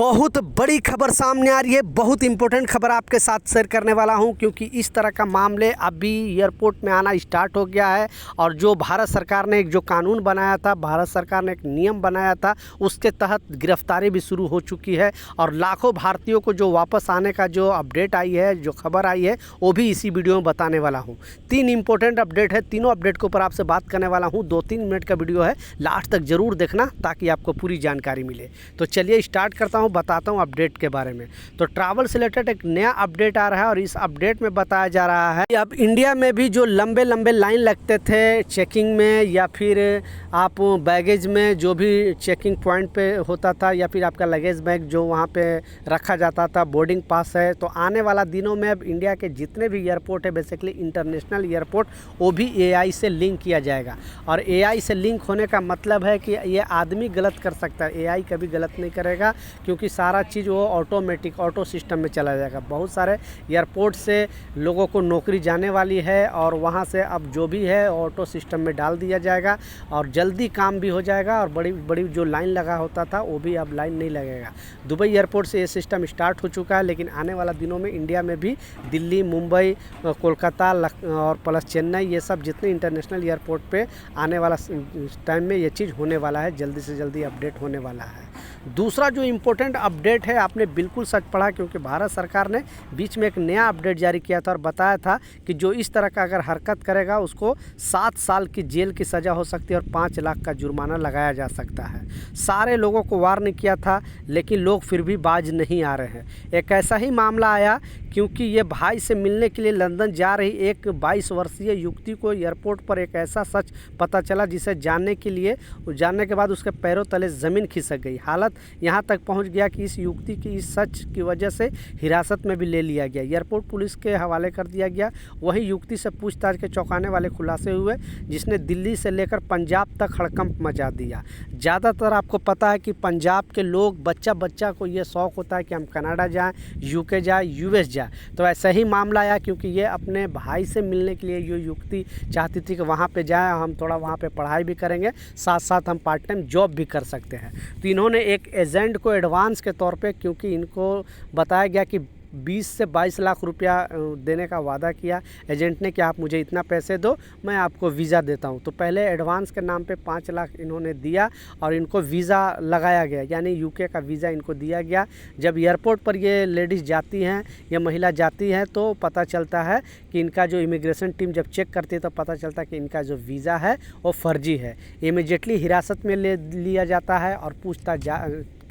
बहुत बड़ी खबर सामने आ रही है। बहुत इंपॉर्टेंट खबर आपके साथ शेयर करने वाला हूं, क्योंकि इस तरह का मामले अभी एयरपोर्ट में आना स्टार्ट हो गया है। और जो भारत सरकार ने एक जो कानून बनाया था, भारत सरकार ने एक नियम बनाया था, उसके तहत गिरफ्तारी भी शुरू हो चुकी है। और लाखों भारतीयों को जो वापस आने का जो अपडेट आई है, जो खबर आई है, वो भी इसी वीडियो में बताने वाला हूँ। 3 इंपॉर्टेंट अपडेट है, तीनों अपडेट के ऊपर आपसे बात करने वाला हूँ। 2-3 मिनट का वीडियो है, लास्ट तक ज़रूर देखना ताकि आपको पूरी जानकारी मिले। तो चलिए स्टार्ट करता हूँ, बताता हूँ अपडेट के बारे में। तो ट्रैवल से रिलेटेड एक नया अपडेट आ रहा है और इस अपडेट में बताया जा रहा है कि अब इंडिया में भी जो लंबे लंबे लाइन लगते थे चेकिंग में, या फिर आप बैगेज में जो भी चेकिंग पॉइंट पे होता था, या फिर आपका लगेज बैग जो वहाँ पे रखा जाता था, बोर्डिंग पास है, तो आने वाला दिनों में अब इंडिया के जितने भी एयरपोर्ट है, बेसिकली इंटरनेशनल एयरपोर्ट, वो भी एआई से लिंक किया जाएगा। और एआई से लिंक होने का मतलब है कि ये आदमी गलत कर सकता है, एआई कभी गलत नहीं करेगा, क्योंकि सारा चीज़ वो ऑटोमेटिक ऑटो सिस्टम में चला जाएगा। बहुत सारे एयरपोर्ट से लोगों को नौकरी जाने वाली है और वहाँ से अब जो भी है ऑटो सिस्टम में डाल दिया जाएगा और जल्दी काम भी हो जाएगा। और बड़ी बड़ी जो लाइन लगा होता था वो भी अब लाइन नहीं लगेगा। दुबई एयरपोर्ट से ये सिस्टम स्टार्ट हो चुका है, लेकिन आने वाला दिनों में इंडिया में भी दिल्ली, मुंबई, कोलकाता और प्लस चेन्नई, ये सब जितने इंटरनेशनल एयरपोर्ट पे आने वाला टाइम में ये चीज़ होने वाला है, जल्दी से जल्दी अपडेट होने वाला है। दूसरा जो इम्पोर्टेंट अपडेट है, आपने बिल्कुल सच पढ़ा, क्योंकि भारत सरकार ने बीच में एक नया अपडेट जारी किया था और बताया था कि जो इस तरह का अगर हरकत करेगा उसको 7 साल की जेल की सज़ा हो सकती है और 5 लाख का जुर्माना लगाया जा सकता है। सारे लोगों को वार्न किया था, लेकिन लोग फिर भी बाज नहीं आ रहे हैं। एक ऐसा ही मामला आया, क्योंकि ये भाई से मिलने के लिए लंदन जा रही एक 22 वर्षीय युवती को एयरपोर्ट पर एक ऐसा सच पता चला जिसे जानने के बाद उसके पैरों तले ज़मीन खिसक गई। हालत यहाँ तक पहुँच गया कि इस युवती की इस सच की वजह से हिरासत में भी ले लिया गया, एयरपोर्ट पुलिस के हवाले कर दिया गया। वहीं युवती से पूछताछ के चौंकाने वाले खुलासे हुए, जिसने दिल्ली से लेकर पंजाब तक हड़कंप मचा दिया। ज़्यादातर आपको पता है कि पंजाब के लोग, बच्चा को ये शौक़ होता है कि हम कनाडा जाएँ, यूके जाए, यूएस जाए। तो ऐसा ही मामला आया, क्योंकि ये अपने भाई से मिलने के लिए ये युवती चाहती थी कि वहाँ पे जाएं, हम थोड़ा वहाँ पे पढ़ाई भी करेंगे, साथ साथ हम पार्ट टाइम जॉब भी कर सकते हैं। तो इन्होंने एक एजेंट को एडवांस के तौर पे, क्योंकि इनको बताया गया कि 20 से 22 लाख रुपया देने का वादा किया एजेंट ने कि आप मुझे इतना पैसे दो, मैं आपको वीज़ा देता हूं। तो पहले एडवांस के नाम पे 5 लाख इन्होंने दिया और इनको वीज़ा लगाया गया, यानी यूके का वीज़ा इनको दिया गया। जब एयरपोर्ट पर ये लेडीज़ जाती हैं, ये महिला जाती हैं, तो पता चलता है कि इनका जो इमिग्रेशन टीम जब चेक करती है तो पता चलता है कि इनका जो वीज़ा है वो फर्जी है। इमीडिएटली हिरासत में ले लिया जाता है और पूछताछ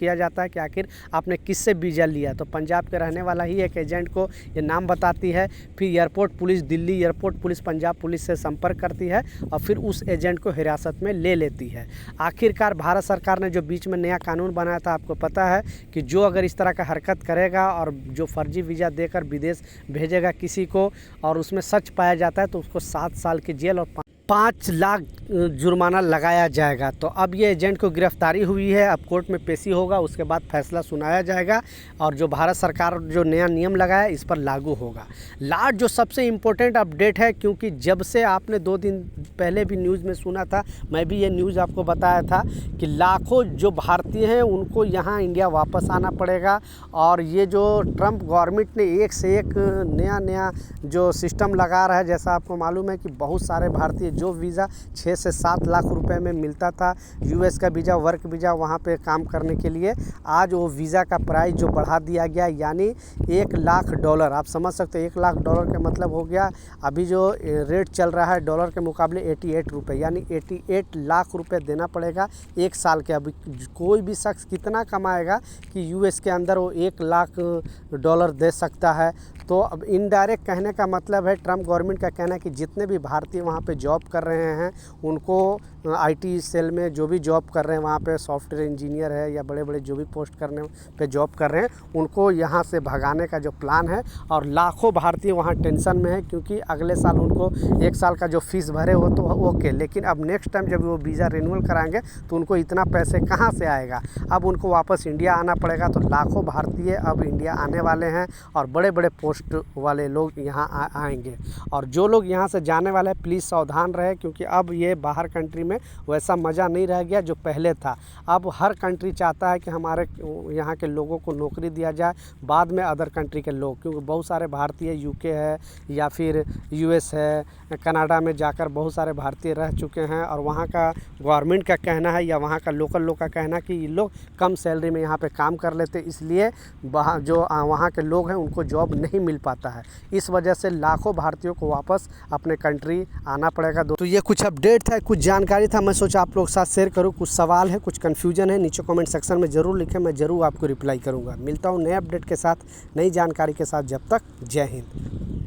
किया जाता है कि आखिर आपने किससे वीज़ा लिया। तो पंजाब के रहने वाला ही एक एजेंट को ये नाम बताती है। फिर airport police, Delhi airport police Punjab police से संपर्क करती है और फिर उस एजेंट को हिरासत में ले लेती है। आखिरकार भारत सरकार ने जो बीच में नया कानून बनाया था, आपको पता है कि जो अगर इस तरह का हरकत करेगा और जो फर्जी वीज़ा देकर विदेश भेजेगा किसी को और उसमें सच पाया जाता है, तो उसको 7 साल की जेल और 5 लाख जुर्माना लगाया जाएगा। तो अब ये एजेंट को गिरफ्तारी हुई है, अब कोर्ट में पेशी होगा, उसके बाद फैसला सुनाया जाएगा और जो भारत सरकार जो नया नियम लगाया इस पर लागू होगा। लास्ट जो सबसे इम्पोर्टेंट अपडेट है, क्योंकि जब से आपने 2 दिन पहले भी न्यूज़ में सुना था, मैं भी ये न्यूज़ आपको बताया था कि लाखों जो भारतीय हैं उनको यहाँ इंडिया वापस आना पड़ेगा। और ये जो ट्रंप गवर्नमेंट ने एक से एक नया जो सिस्टम लगा रहा है, जैसा आपको मालूम है कि बहुत सारे भारतीय जो वीज़ा 6 से 7 लाख रुपए में मिलता था, यूएस का वीज़ा, वर्क वीज़ा, वहाँ पे काम करने के लिए, आज वो वीज़ा का प्राइस जो बढ़ा दिया गया, यानी $1 लाख। आप समझ सकते हैं $1 लाख का मतलब हो गया, अभी जो रेट चल रहा है डॉलर के मुकाबले 88 रुपये, यानी 88 लाख रुपए देना पड़ेगा 1 साल के। अभी कोई भी शख्स कितना कमाएगा कि यूएस के अंदर वो $1 लाख दे सकता है। तो अब इनडायरेक्ट कहने का मतलब है, ट्रंप गवर्नमेंट का कहना है कि जितने भी भारतीय वहाँ पे जॉब कर रहे हैं, उनको आईटी सेल में जो भी जॉब कर रहे हैं, वहाँ पे सॉफ्टवेयर इंजीनियर है या बड़े बड़े जो भी पोस्ट करने पे जॉब कर रहे हैं, उनको यहाँ से भगाने का जो प्लान है। और लाखों भारतीय वहाँ टेंशन में है, क्योंकि अगले साल उनको 1 साल का जो फीस भरे हो तो ओके, लेकिन अब नेक्स्ट टाइम जब वो वीज़ा रिन्यूअल कराएंगे तो उनको इतना पैसे कहाँ से आएगा। अब उनको वापस इंडिया आना पड़ेगा। तो लाखों भारतीय अब इंडिया आने वाले हैं और बड़े बड़े पोस्ट पोस्ट वाले लोग यहाँ आएंगे। और जो लोग यहाँ से जाने वाले हैं प्लीज़ सावधान रहे, क्योंकि अब ये बाहर कंट्री में वैसा मज़ा नहीं रह गया जो पहले था। अब हर कंट्री चाहता है कि हमारे यहाँ के लोगों को नौकरी दिया जाए, बाद में अदर कंट्री के लोग, क्योंकि बहुत सारे भारतीय यूके है या फिर यूएस है, कनाडा में जाकर बहुत सारे भारतीय रह चुके हैं। और वहाँ का गवर्नमेंट का कहना है या वहाँ का लोकल लोग का कहना है कि ये लोग कम सैलरी में यहाँ पे काम कर लेते, इसलिए जो वहाँ के लोग हैं उनको जॉब नहीं मिल पाता है। इस वजह से लाखों भारतीयों को वापस अपने कंट्री आना पड़ेगा। तो ये कुछ अपडेट था, कुछ जानकारी था, मैं सोचा आप लोग के साथ शेयर करूँ। कुछ सवाल है, कुछ कन्फ्यूजन है, नीचे कमेंट सेक्शन में ज़रूर लिखें, मैं ज़रूर आपको रिप्लाई करूँगा। मिलता हूँ नए अपडेट के साथ, नई जानकारी के साथ। जब तक जय हिंद।